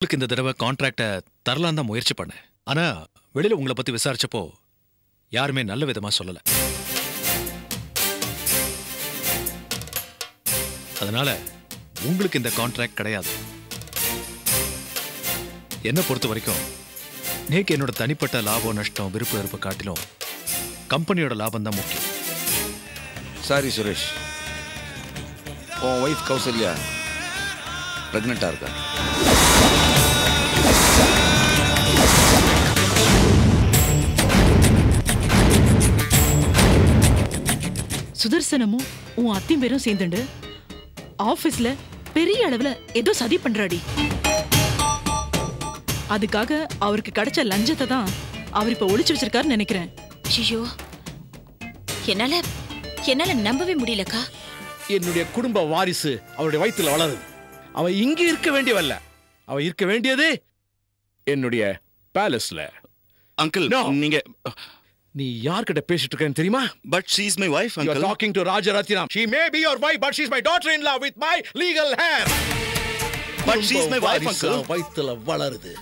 உங்களுக்கு இந்த தடவை கான்ட்ராக்ட தரலாம் தான் முயற்சி பண்ணேன். ஆனா வெளியில உங்களை பத்தி விசாரிச்சப்போ யாருமே நல்ல விதமா சொல்லல. அதனால உங்களுக்கு இந்த கான்ட்ராக்ட் கிடையாது. என்ன பொறுத்த வரைக்கும் நேக்கு என்னோட தனிப்பட்ட லாபம் நஷ்டம் விருப்ப வெறுப்பு காட்டிலும் கம்பெனியோட லாபம் தான் முக்கியம். சாரி சுரேஷ், உன் ஒய்ஃப் கௌசல்யா பிரெக்னெண்டா இருக்கா? சுதர்சனமும் உன் அத்தையும் பேரும் சேர்ந்துண்டு ஆபீஸ்ல பெரிய அளவுல ஏதோ சதி பண்றாடி. அதுக்காக அவருக்கு கிடைச்ச லஞ்சத்தை தான் அவர் இப்ப ஒளிச்சு வச்சிருக்காருன்னு நினைக்கிறேன். ஐயோ, என்னால நம்பவே முடியலக்கா. என்னுடைய குடும்ப வாரிசு அவருடைய வயித்துல வளருது. அவ இங்க இருக்க வேண்டியவல்ல, அவ இருக்க வேண்டியது என்னுடைய பேலஸ்ல. அங்கிள், நீங்க நீ யார்கிட்ட பேசிட்டு இருக்கேன்னு தெரியுமா? But she is my wife, uncle. You are talking to Rajarathinam. She may be your wife, but she is my daughter-in-law with my legal hair. But she is my wife, uncle. வயித்துல வளருது.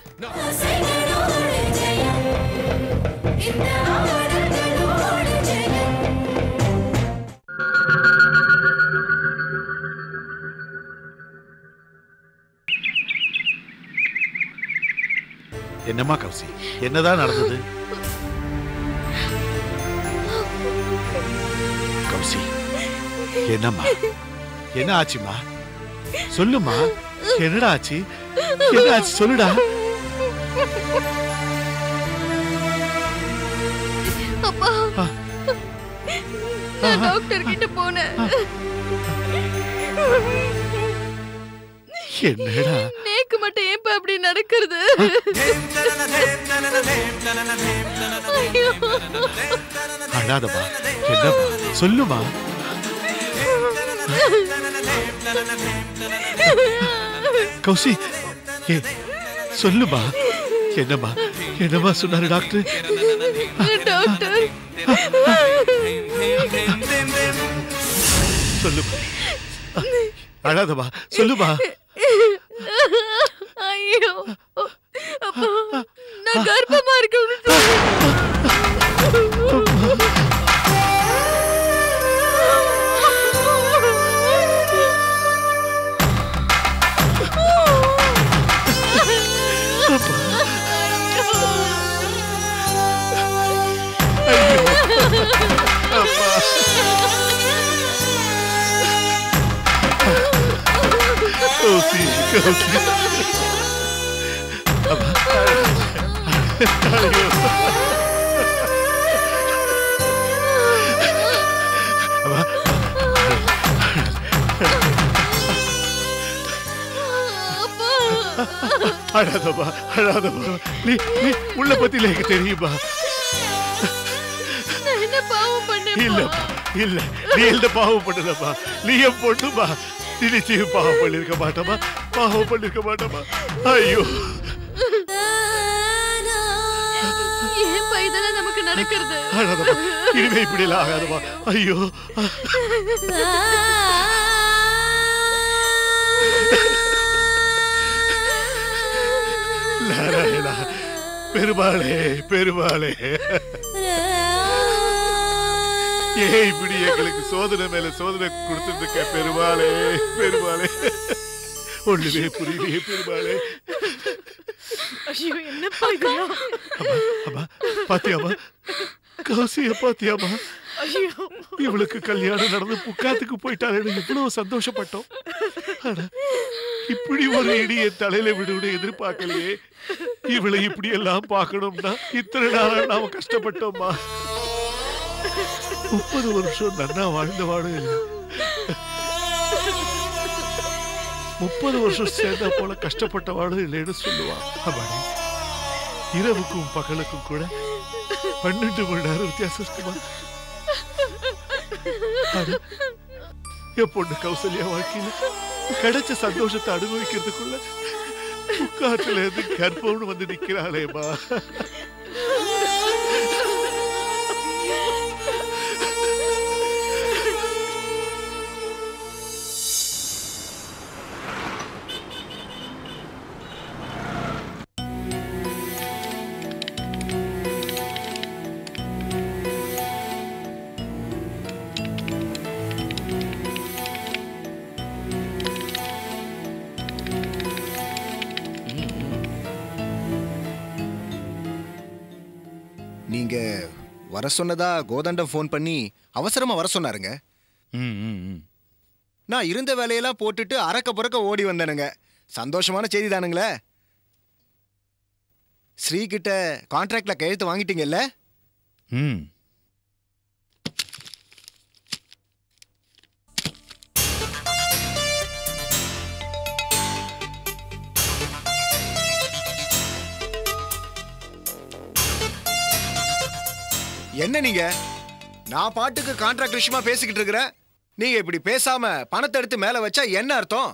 என்னம்மா கௌசி, என்னதான் நடந்தது? கௌசி, என்னம்மா, என்ன ஆச்சுமா? சொல்லுமா, என்னடா ஆச்சு? என்ன ஆச்சு சொல்லுடா. அப்பா, நான் டாக்டர் கிட்ட போனேன். என்னடா நேக்கு மட்டும் ஏன் அப்படி நடக்கிறது? அழாதமா, என்னம்மா சொல்லுமா. கௌசி, சொல்லுமா, என்னம்மா என்னம்மா சொன்னாரு டாக்டர்? டாக்டர், சொல்லுமா, அழாதமா, சொல்லுமா. ஐயோ, அப்பா, நான் கர்ப்பமா இருக்கேன். கௌசி, கௌசி, அழாதமா, அழாதமா. நீ உள்ள பத்தி எனக்கு தெரியுமா? என்ன பாவம் பண்ணேன்? இல்லப்பா, இல்ல, நீ எந்த பாவம் பண்ணலப்பா. நீ என் பொண்ணுமா, நீ நிச்சயம் பாவம் பண்ணிருக்க மாட்டமா, பாவம் பண்ணிருக்க மாட்டமா. ஐயோ, ஏன் இதெல்லாம் நமக்கு நடக்கிறது? அழாதமா, இனிமே இப்படி எல்லாம் ஆகாதமா. ஐயோ, நாராயணா, பெருமாளே, பெருமாளே, ஏன் இப்படி எங்களுக்கு சோதனை மேல சோதனை கொடுத்துட்டு இருக்க? பெருமாளே, பெருமாளே, ஒண்ணுமே புரியலையே பெருமாளே. ஐயோ, என்னப்பா இதெல்லாம்? அம்மா, பாத்தியாமா கௌசிய, பாத்தியாமா? இவளுக்கு கல்யாணம் நடந்து புக்காத்துக்கு போயிட்டாலே எவ்வளவு சந்தோஷப்பட்டோம். ஆனா இப்படி ஒரு இடி என் தலையில விடுன்னு எதிர்பார்க்கலையே. இவளை இப்படி எல்லாம் பார்க்கணும்னா இத்தனை நாளா நாம கஷ்டப்பட்டோம்மா. 30 வருஷம் நன்னா வாழ்ந்த வாழும் இல்லை. 30 வருஷம் சேர்ந்தா போல கஷ்டப்பட்ட வாழும் இல்லைன்னு சொல்லுவான். அம்மாடி, இரவுக்கும் பகலுக்கும் கூட 12 மணி நேரம் வித்தியாசம் இருக்குமா? என் பொண்ணு கௌசல்யா வாழ்க்கையில கிடைச்ச சந்தோஷத்தை அனுபவிக்கிறதுக்குள்ள உட்காட்டுல இருந்து கர்ப்பம்னு வந்து நிக்கிறாளேமா. இங்க வர சொன்னதா கோதண்டம் ஃபோன் பண்ணி அவசரமா வர சொன்னாருங்க. நான் இருந்த வேலையெல்லாம் போட்டுட்டு அறக்க புறக்க ஓடி வந்தேனுங்க. சந்தோஷமான செய்தி தானுங்களே. ஸ்ரீ கிட்ட கான்ட்ராக்ட்ல கையெழுத்து வாங்கிட்டீங்கல்ல? என்ன நீங்க? நான் பாட்டுக்கு கான்ட்ராக்ட் விஷயமா பேசிக்கிட்டு இருக்கிறேன். நீங்க இப்படி பேசாம பணத்தை எடுத்து மேல வச்சா என்ன அர்த்தம்?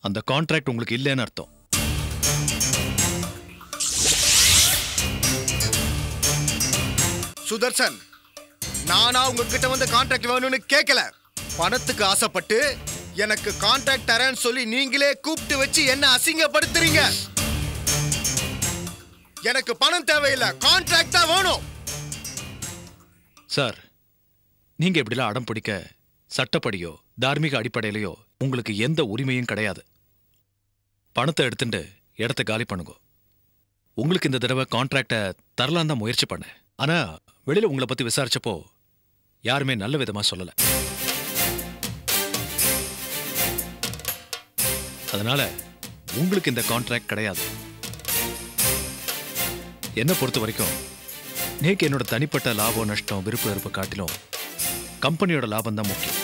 அந்த கான்ட்ராக்ட் உங்களுக்கு இல்லைன்னு அர்த்தம். சுதர்சன், நானா உங்ககிட்ட வந்து கான்ட்ராக்ட் வேணும்னு கேட்கல. பணத்துக்கு ஆசைப்பட்டு எனக்கு கான்ட்ராக்ட் தரேன்னு சொல்லி நீங்களே கூப்பிட்டு வச்சு என்ன அசிங்கப்படுத்துறீங்க. எனக்கு பணம் தேவையில்லை, கான்ட்ராக்ட் தான் வேணும். சார், நீங்க இப்படிலாம் அடம் பிடிக்க சட்டப்படியோ தார்மீக அடிப்படையிலையோ உங்களுக்கு எந்த உரிமையும் கிடையாது. பணத்தை எடுத்துட்டு இடத்த காலி பண்ணுங்க. உங்களுக்கு இந்த தடவை கான்ட்ராக்டை தரலாம் தான் முயற்சி பண்ணேன். ஆனா வெளியில உங்களை பத்தி விசாரிச்சப்போ யாருமே நல்ல விதமா சொல்லல. அதனால உங்களுக்கு இந்த கான்ட்ராக்ட் கிடையாது. என்ன பொறுத்த வரைக்கும் நேக்கு என்னோட தனிப்பட்ட லாபம் நஷ்டம் விருப்ப வெறுப்பை காட்டிலும் கம்பெனியோட லாபம் தான் முக்கியம்.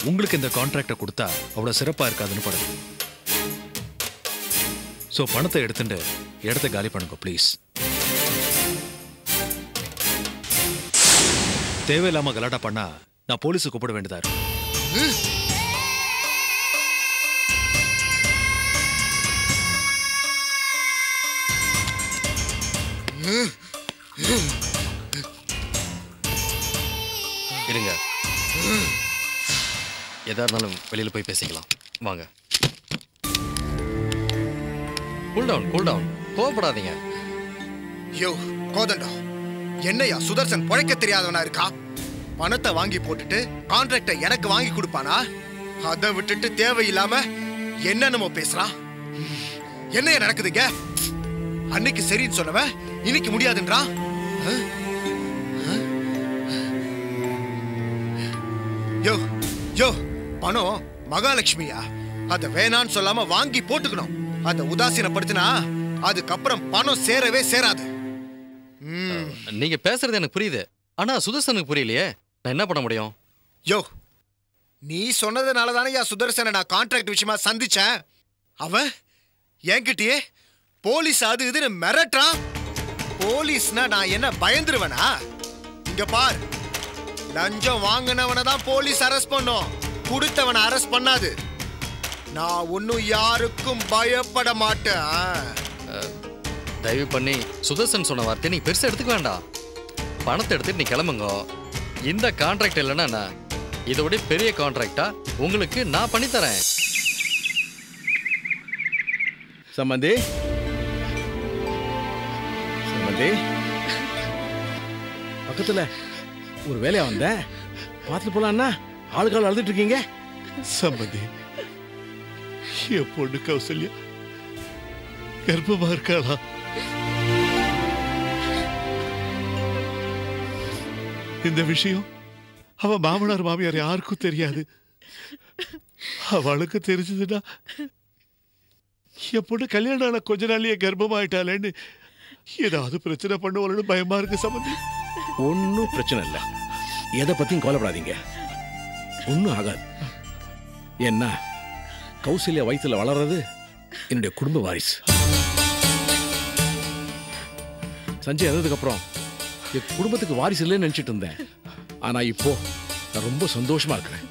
உங்களுக்கு இந்த கான்ட்ராக்டை கொடுத்தா அவ்வளவு சிறப்பா இருக்காதுன்னு படுது. சோ பணத்தை எடுத்துட்டு இடத்த காலி பண்ணுங்க ப்ளீஸ். தேவையில்லாம கலாட்டா பண்ணா நான் போலீஸுக்கு கூப்பிட வேண்டியதா இருக்கும். இருங்க, எதா இருந்தாலும் வெளியில போய் பேசிக்கலாம். வாங்க. கூல் டவுன், கோவப்படாதீங்க. யோ கோதண்டம், என்னையா சுதர்சன் பொழைக்க தெரியாதவனா இருக்கா? பணத்தை வாங்கி போட்டுட்டு கான்ட்ராக்டை எனக்கு வாங்கி கொடுப்பானா? அதை விட்டுட்டு தேவையில்லாம என்னென்னமோ பேசுறான். என்னைய நடக்குதுங்க? அன்னைக்கு சரின்னு சொன்னவன் இன்னைக்கு முடியாதுன்றான். யோ யோ பணம் மகாலட்சுமியா, அத வேணான்னு சொல்லாம வாங்கி போட்டுக்கணும். அத உதாசீனப்படுத்தினா அதுக்கப்புறம் பணம் சேரவே சேராது. நீங்க பேசுறது எனக்கு புரியுது, ஆனா சுதர்சனுக்கு புரியலையே. நான் என்ன பண்ண முடியும்? யோ, நீ சொன்னதுனால தானே சுதர்சனை நான் கான்ட்ராக்ட் விஷயமா சந்திச்சேன். அவன் என்கிட்டயே போலீஸ் அது இதுன்னு மிரட்டான். போலீஸ்னா நான் என்ன பயந்துருவனா? இங்க பார், லஞ்சம் வாங்கினவனை தான் போலீஸ் அரெஸ்ட் பண்ணும், கொடுத்தவனை அரெஸ்ட் பண்ணாது. நான் ஒன்னும் யாருக்கும் பயப்பட மாட்டேன். தயவு பண்ணி சுதர்சன் சொன்ன வார்த்தையை நீ பெருசா எடுத்துக்க வேண்டாம். பணத்தை எடுத்துட்டு நீ கிளம்புங்க. இந்த கான்ட்ராக்ட் இல்லைன்னா இதோட பெரிய கான்ட்ராக்டா உங்களுக்கு நான் பண்ணித்தரேன். சம்பந்தி, பக்கத்துல ஒரு வேலையா வந்தேன், பார்த்துட்டு போலான்னா ஆளுக்கால் அழுதுட்டு இருக்கீங்க. சம்பந்தி, என் பொண்ணு கௌசல்யா கர்ப்பமா இருக்காளா? இந்த விஷயம் அவ மாமனார் மாமியார் யாருக்கும் தெரியாது. அவளுக்கு தெரிஞ்சதுன்னா என் பொண்ணு கல்யாணம் ஆன கொஞ்ச நாளையே கர்ப்பமாயிட்டாளேன்னு ஏதாவது பிரச்சனை பண்ணுவாள்னு பயமா இருக்கு சம்பந்தி. ஒன்னும் பிரச்சனை இல்லை, எதை பத்தியும் கவலைப்படாதீங்க, ஒன்னும் ஆகாது. என்ன கௌசல்யா வயிற்றுல வளர்றது என்னுடைய குடும்ப வாரிசு. சஞ்சய் இறந்ததுக்கு அப்புறம் என் குடும்பத்துக்கு வாரிசு இல்லைன்னு நினைச்சிட்டு இருந்தேன். ஆனா இப்போ நான் ரொம்ப சந்தோஷமா இருக்கிறேன்.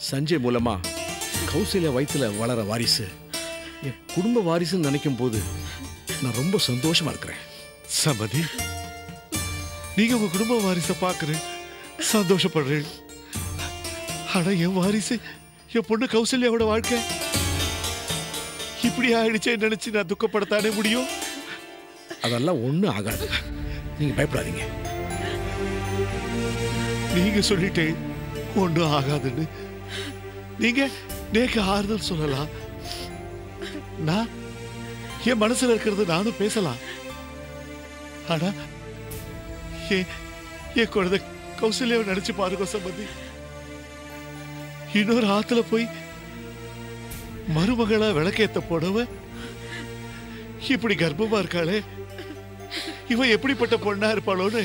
சஞ்சய் மூலமா கௌசல்யா வயிற்றுல வளர வாரிசு என் குடும்ப வாரிசுன்னு நினைக்கும் போது நான் ரொம்ப சந்தோஷமா இருக்கிறேன். சம்பந்தி, நீங்க உங்க குடும்ப வாரிசை பார்க்கிறேன், சந்தோஷப்படுறேன். ஆனா என் வாரிசு என் பொண்ணு கௌசல்யாவோட வாழ்க்கை இப்படி ஆயிடுச்சே நினைச்சு நான் துக்கப்படத்தானே முடியும். அதெல்லாம் ஒண்ணும் ஆகாது, நீங்க பயப்படாதீங்க. நீங்க சொல்லிட்டே ஒன்றும் ஆகாதுன்னு நீங்க நேக்கு ஆறுதல் சொல்லலாம். நான் என் மனசுல இருக்கிறது நானும் பேசலாம். ஆனா என் குழந்தை கௌசல்யாவை நினைச்சு பாருங்க சம்பந்தி. இன்னொரு ஆத்துல போய் மருமகளா விளக்கேத்த போனவ இப்படி கர்ப்பமா இருக்காளே, இவ எப்படிப்பட்ட பொண்ணா இருப்பாளோன்னு,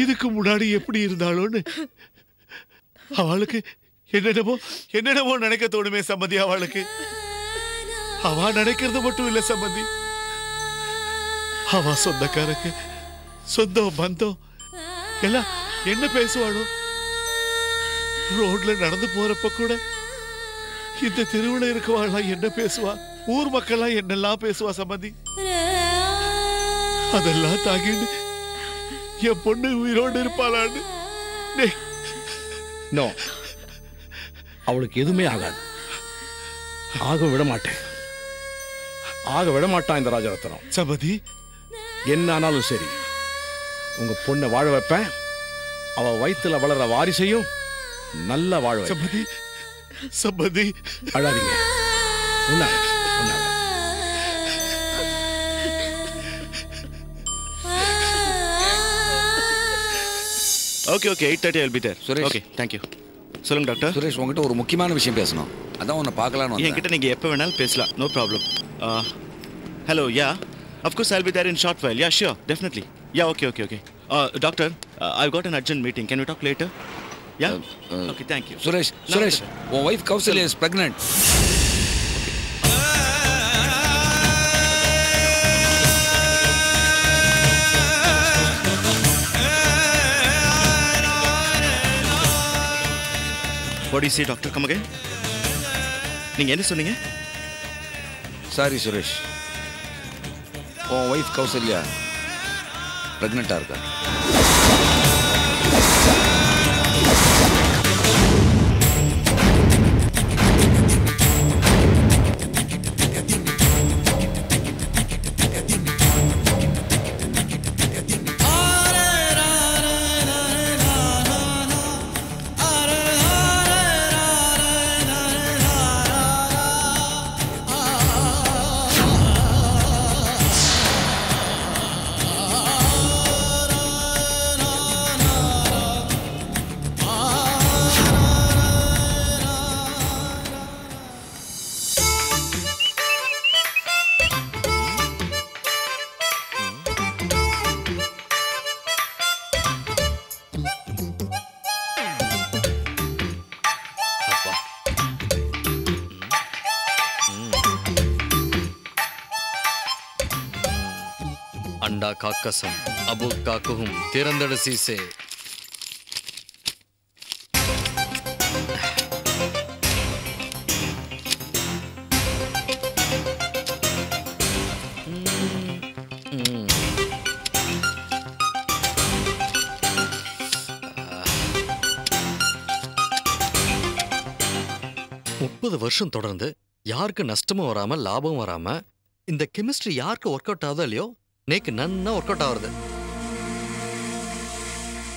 இதுக்கு முன்னாடி எப்படி இருந்தாளோன்னு அவளுக்கு என்னென்னமோ நினைக்க தோணுமே சம்பந்தி. அவளுக்கு அவ நினைக்கிறது மட்டும் இல்ல சம்பந்தி, அவ சொந்தக்காரங்க சொந்தம் பந்தம் எல்லாம் என்ன பேசுவாளோ. ரோட்ல நடந்து போறப்ப கூட இந்த தெருவுல இருக்கவாளா என்ன பேசுவா, ஊர் மக்கள்லாம் என்னெல்லாம் பேசுவா சம்பந்தி. அதெல்லாம் தாங்கிட்டு என் பொண்ணு உயிரோடு இருப்பாளான்னு. நோ, அவளுக்கு எதுவுமே ஆகாது. ஆக விட மாட்டேன், ஆக விட மாட்டான் இந்த ராஜரத்னம். சம்பந்தி என்ன ஆனாலும் சரி, உங்க பொண்ணை வாழ வைப்பேன். அவ வயித்துல வளர வாரிசையும் நல்லா வாழ வைப்பேன். சம்பந்தி சம்பந்தி அழாதீங்க. Okay okay 8:30 I'll be there. Suresh. Okay thank you. சொல்லுங்க டாக்டர். சுரேஷ், உங்ககிட்ட ஒரு முக்கியமான விஷயம் பேசணும். அதான் உன்னை பார்க்கலான்னு என்கிட்ட நீங்க எப்போ வேணாலும் பேசலாம். No problem. Hello, yeah of course I'll be there in short while. Yeah, sure, definitely. Yeah, okay. Doctor, I've got an urgent meeting. Can we talk later? Yeah? Okay, thank you. Suresh, உன் wife Kausalya is pregnant. What do you say, doctor? Come again? நீங்க என்ன சொன்னீங்க? Sorry Suresh, உன் wife Kausalya பிரெக்னெண்டா இருக்கா. अंडा का कसम अबू का कुहुम तिरंदड़सी से வருஷம் தொடர்ந்து யாருக்கு நஷ்டமும் வராம லாபமும் வராம இந்த கெமிஸ்ட்ரி யாருக்கு ஒர்க் அவுட் ஆகுதோ இல்லையோ நேக்கு நன்னா ஒர்க் அவுட் ஆகுது.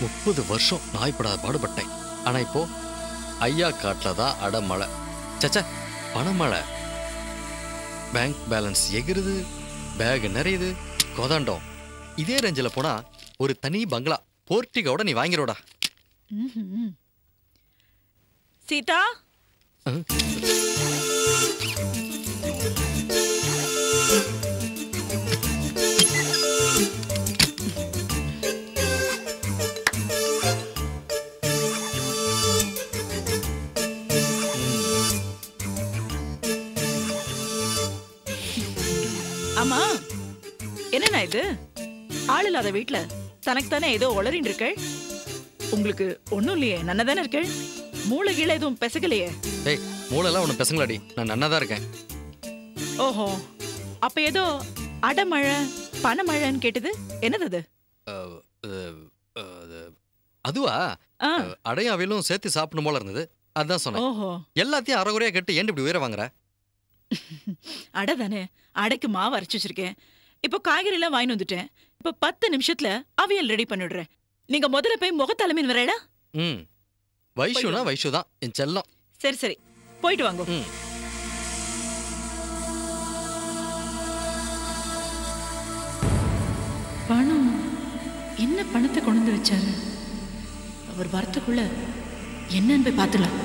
30 வருஷம் நாய்ப்படாத பாடுபட்டேன். ஆனா இப்போ ஐயா காட்டில தான் அடமழை, சச்ச பணமழை. பேங்க் பேலன்ஸ் எகிருது, பேக் நிறையுது, கொதாண்டோம். இதே ரேஞ்சில் போனா ஒரு தனி பங்களா போர்ட்டிகோட நீ வாங்கிரோடா. சீதா, அம்மா என்னண்ணா இது? ஆள் இல்லாத வீட்டுல தனக்கு தானே ஏதோ உளறின்னு இருக்க. உங்களுக்கு ஒண்ணும் இல்லையே, நன்னா தானே இருக்க. மூளை கீழே எதுவும் பெசகலையே? ஏய், மூளைலாம் ஒன்றும் பெசங்களாடி, நான் நன்னா தான் இருக்கேன். ஓஹோ, அப்ப ஏதோ அடமழை பணமழைன்னு கேட்டது, என்னது அது? அதுவா, அடையும் அவையிலும் சேர்த்து சாப்பிடணும் போல இருந்தது, அதான் சொன்னேன். ஓஹோ, எல்லாத்தையும் அரைகுறையா கேட்டு ஏன் இப்படி உயர வாங்குற? அடை தானே, அடைக்கு மாவு அரைச்சு வச்சிருக்கேன். இப்போ காய்கறி எல்லாம் வாங்கி வந்துட்டேன். இப்போ 10 நிமிஷத்துல அவியல் ரெடி பண்ணிடுறேன். நீங்க முதல்ல போய் முகத்தலைமையின் வரேடா. வைஷுனா வைஷு தான் என் செல்லம். சரி சரி, போயிட்டு வாங்க. என்ன பணத்தை கொண்டு வந்து வச்சாரு? அவர் வரத்துக்குள்ள என்னன்னு போய் பார்த்துலாம்.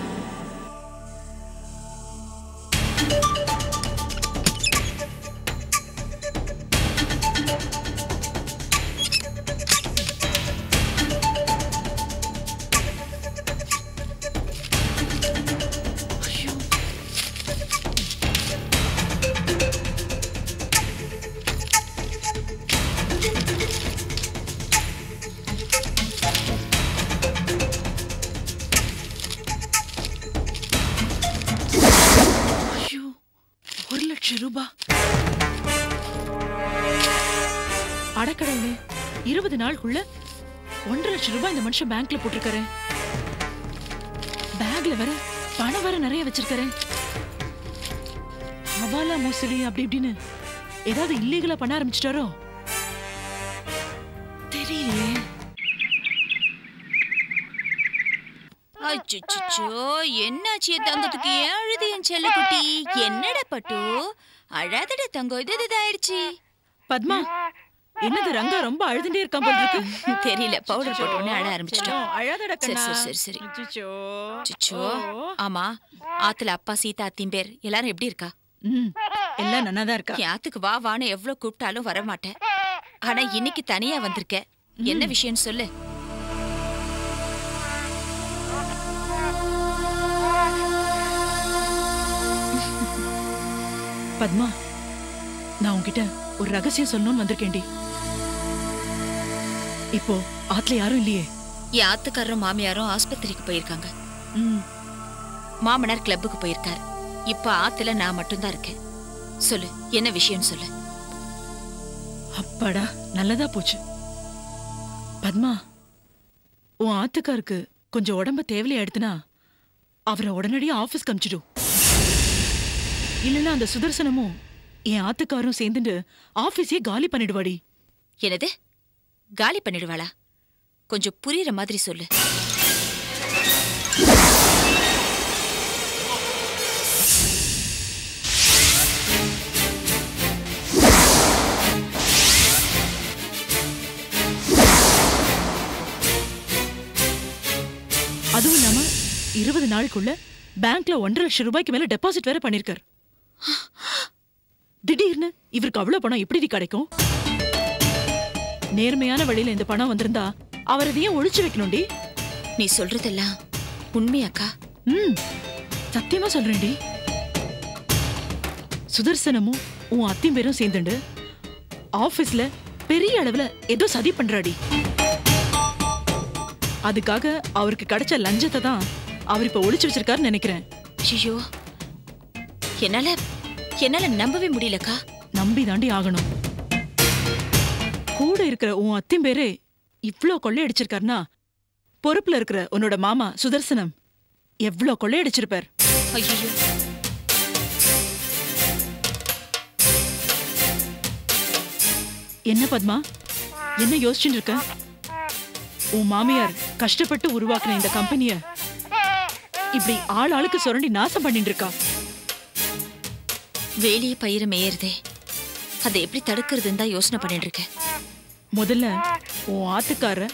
ரூபாய் அடக்கடவுளே, 20 நாளுக்குள்ள 1.5 லட்சம் ரூபாய் இந்த மனுஷன் பேங்க்ல போட்டிருக்காரு. பேக்ல வர பணம் வர நிறைய வச்சிருக்காரு. ஹவாலா மோசடி அப்படி இப்படின்னு ஏதாவது இல்லீகலா பண்ண ஆரம்பிச்சிட்டாரோ தெரியலையே. அச்சோ, என்னாச்சு தங்கத்துக்கு? ஏன் அழுது என் செல்லக்குட்டி? என்னடா பட்டு, அழாதடா தங்கம். இது ஆயிடுச்சு. பத்மா, என்னது ரங்கா ரொம்ப அழுதுட்டே இருக்கான் போல இருக்கு. தெரியல, பவுடர் போட்ட உடனே அழ ஆரம்பிச்சிட்டோம். அழாதடா கண்ணா. சரி. அச்சோ. ஆமா, ஆத்துல அப்பா சீதா அத்திம்பேர் எல்லாரும் எப்படி இருக்கா? எல்லாம் நன்னாதான் இருக்கா. யாத்துக்கு வா வான்னு எவ்வளவு கூப்பிட்டாலும் வர மாட்டேன். ஆனா இன்னைக்கு தனியா வந்திருக்க. என்ன விஷயம் சொல்லு. பத்மா, நான் உன்கிட்ட ஒரு ரகசியம் சொல்லணும்னு வந்திருக்கேன்டி. இப்போ ஆத்துல யாரும் இல்லையே. என் ஆத்துக்காரரும் மாமியாரும் ஆஸ்பத்திரிக்கு போயிருக்காங்க. மாமனார் கிளப்புக்கு போயிருக்காரு. இப்ப ஆத்துல நான் மட்டும்தான் இருக்கேன். சொல்லு, என்ன விஷயம் சொல்லு. அப்பாடா, நல்லதா போச்சு. பத்மா, உன் ஆத்துக்காருக்கு கொஞ்சம் உடம்ப தேவையா எடுத்துனா அவரை உடனடியா ஆபீஸ்க்கு அனுப்பிச்சிடும். இல்லைன்னா அந்த சுதர்சனமும் என் ஆத்துக்காரும் சேர்ந்துட்டு ஆபீஸே காலி பண்ணிடுவாடி. என்னது காலி பண்ணிடுவாளா? கொஞ்சம் புரியுற மாதிரி சொல்லு. அதுவும் இல்லாம 20 நாளுக்குள்ள பேங்க்ல 1.5 லட்சம் ரூபாய்க்கு மேல டெபாசிட் வேற பண்ணிருக்காரு. திடீர்னு இவருக்கு அவ்வளவு பணம் எப்படி கிடைக்கும்? நேர்மையான வழியில இந்த பணம் வந்திருந்தா அவர் அதையும் ஒழிச்சு வைக்கணும்டி. நீ சொல்றதெல்லாம் உண்மையாக்கா? சத்தியமா சொல்றேன்டி. சுதர்சனமும் உன் அத்தியும் பேரும் சேர்ந்துண்டு ஆபீஸ்ல பெரிய அளவுல ஏதோ சதி பண்றாடி. அதுக்காக அவருக்கு கிடைச்ச லஞ்சத்தை தான் அவர் இப்ப ஒழிச்சு வச்சிருக்காருன்னு நினைக்கிறேன். ஐயோ, என்னால நம்பவே முடியலக்கா. நம்பி தாண்டி ஆகணும். கூட இருக்கிற உன் அத்தியும் பேரே இவ்ளோ கொள்ளையடிச்சிருக்காருன்னா பொறுப்புல இருக்கிற உன்னோட மாமா சுதர்சனம் எவ்ளோ கொள்ளையடிச்சிருப்பார். ஐயோ, என்ன பத்மா, என்ன யோசிச்சுட்டு இருக்க? உன் மாமியார் கஷ்டப்பட்டு உருவாக்குன இந்த கம்பெனிய இப்படி ஆளுக்கு சுரண்டி நாசம் பண்ணிட்டு இருக்கா. வேலையை பயிர மேயறதே, அதை எப்படி தடுக்கிறதுன்னு தான் யோசனை பண்ணிட்டு இருக்கேன். முதல்ல உன் ஆத்துக்கார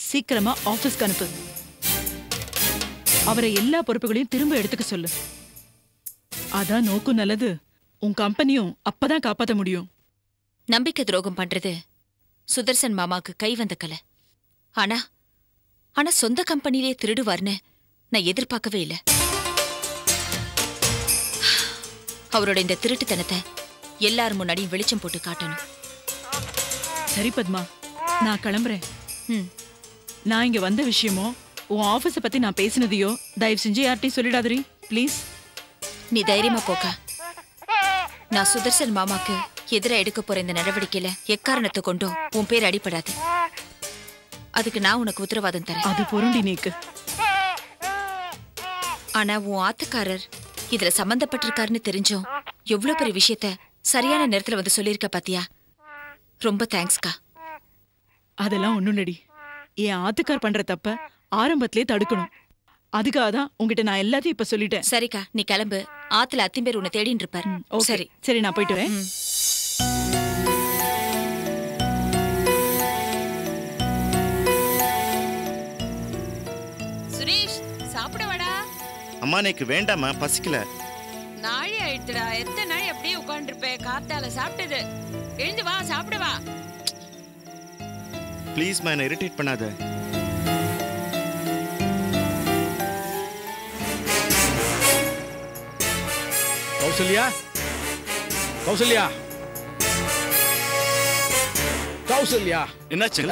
சீக்கிரமா ஆபீஸ்க்கு அனுப்பு. அவரை எல்லா பொறுப்புகளையும் திரும்ப எடுத்துக்க சொல்லு. அதான் நோக்கும் நல்லது. உன் கம்பெனியும் அப்பதான் காப்பாற்ற முடியும். நம்பிக்கை துரோகம் பண்றது சுதர்சன் மாமாவுக்கு கை வந்த கலை. ஆனா சொந்த கம்பெனிலே திருடுவார்னு நான் எதிர்பார்க்கவே இல்லை. அவரோட இந்த திருட்டுத்தனத்தை எல்லாரும் முன்னாடியும் வெளிச்சம் போட்டு காட்டணும். சரி பத்மா, நான் கிளம்புறேன். நான் இங்க வந்த விஷயமோ உன் ஆபீஸ பத்தி நான் பேசினதையோ தயவு செஞ்சு யார்ட்டையும் சொல்லிடாதீ ப்ளீஸ். நீ தைரியமா போக்கா. நான் சுதர்சன் மாமாக்கு எதிரா எடுக்க போற இந்த நடவடிக்கையில எக்காரணத்தை கொண்டும் உன் பேர் அடிபடாது. அதுக்கு நான் உனக்கு உத்தரவாதம் தரேன். அது பொருண்டி நீக்கு. ஆனா உன் ஆத்துக்காரர் இதுல சம்பந்தப்பட்டிருக்காருன்னு தெரிஞ்சோம் எவ்வளவு பெரிய விஷயத்த சரியான நேரத்துல வந்து சொல்லியிருக்க பாத்தியா? ரொம்ப தேங்க்ஸ்கா. அதெல்லாம் ஒண்ணுடி. என் ஆத்துக்கார் பண்ற தப்ப ஆரம்பத்திலே தடுக்கணும். அதுக்காக தான் உங்ககிட்ட நான் எல்லாத்தையும் இப்ப சொல்லிட்டேன். சரிக்கா, நீ கிளம்பு. ஆத்துல அத்திம்பேர் உன்னை தேடின்னு இருப்பார். சரி சரி, நான் போயிட்டு வரேன். அம்மா எனக்கு வேண்டாமா, பசிக்கல. நாழி ஆயிடுச்சுடா. எத்தனை நாள் அப்படியே உட்காந்துருப்பேன்? காத்தால சாப்பிட்டது. எழுந்து வா, சாப்பிட வா. ப்ளீஸ் மா, என்ன இரிட்டேட் பண்ணாத. கௌசல்யா, கௌசல்யா, கௌசல்யா. என்னாச்சு?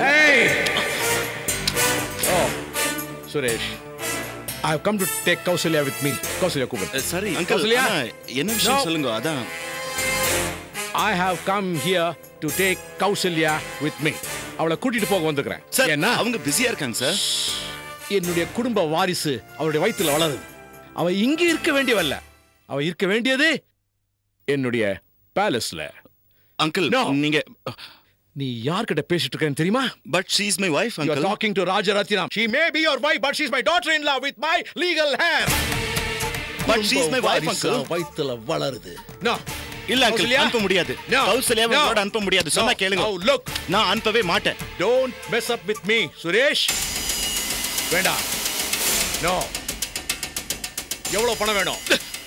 Oh, Suresh, I have come to take Kausalya with me. Kausalya கூப்பிடு. சரி அங்கிள், என்ன விஷயம் சொல்லுங்க. அதான் I have come here to take Kausalya with me. அவளை கூட்டிட்டு போக வந்திருக்கிறேன். சார், என்ன அவங்க பிஸியா இருக்காங்க சார். என்னுடைய குடும்ப வாரிசு அவளுடைய வயித்துல வளருது. அவ இங்க இருக்க வேண்டியவல்ல. அவ இருக்க வேண்டியது என்னுடைய பேலஸ்ல. அங்கிள், நீங்க நீ யார்கிட்ட பேசிட்டு இருக்கேன்னு தெரியுமா? But she is my wife, uncle. You are talking to Rajarathinam. She may be your wife, but she is my daughter-in-law with my legal hair. But she is my wife, uncle. வயித்துல வளருது. No. இல்ல uncle, அனுப்ப முடியாது. கௌசல்யாவை கூட அனுப்ப முடியாது. சொன்னா கேளுங்க. Oh, look. நான் அனுப்பவே மாட்டேன். Don't mess up with me, Suresh. வேண்டாம். No. எவ்வளவு பணம் வேணும்?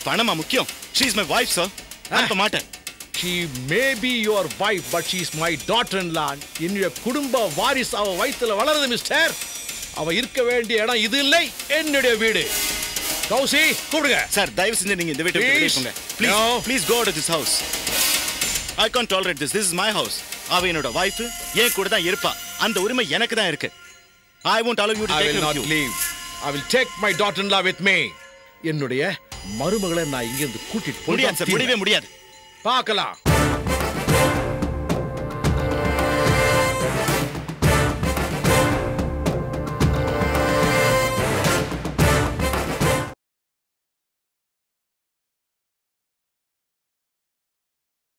பணமா முக்கியம்? She is my wife, sir. அனுப்ப மாட்டேன். She may be your wife, but she is my daughter-in-law. என்னுடைய குடும்ப வாரிசு அவ வயித்துல வளருது மிஸ்டர். அவ இருக்க வேண்டிய இடம் இது இல்லை, என்னுடைய வீடு. கௌசி, கூப்பிடுங்க. சார், தயவு செஞ்சு நீங்க இந்த வீட்டை விட்டு வெளியே போங்க. Please go out of this house. I can't tolerate this. This is my house. அவ என்னோட வைஃப், என் கூட தான் இருப்பா. அந்த உரிமை எனக்கு தான் இருக்கு. I won't allow you to take her with you. I will not leave. I will take my daughter-in-law with me. என்னுடைய மருமகளை நான் இங்க இருந்து கூட்டிட்டு போய் முடியாது சார், முடியவே முடியாது. பார்க்கலாம்.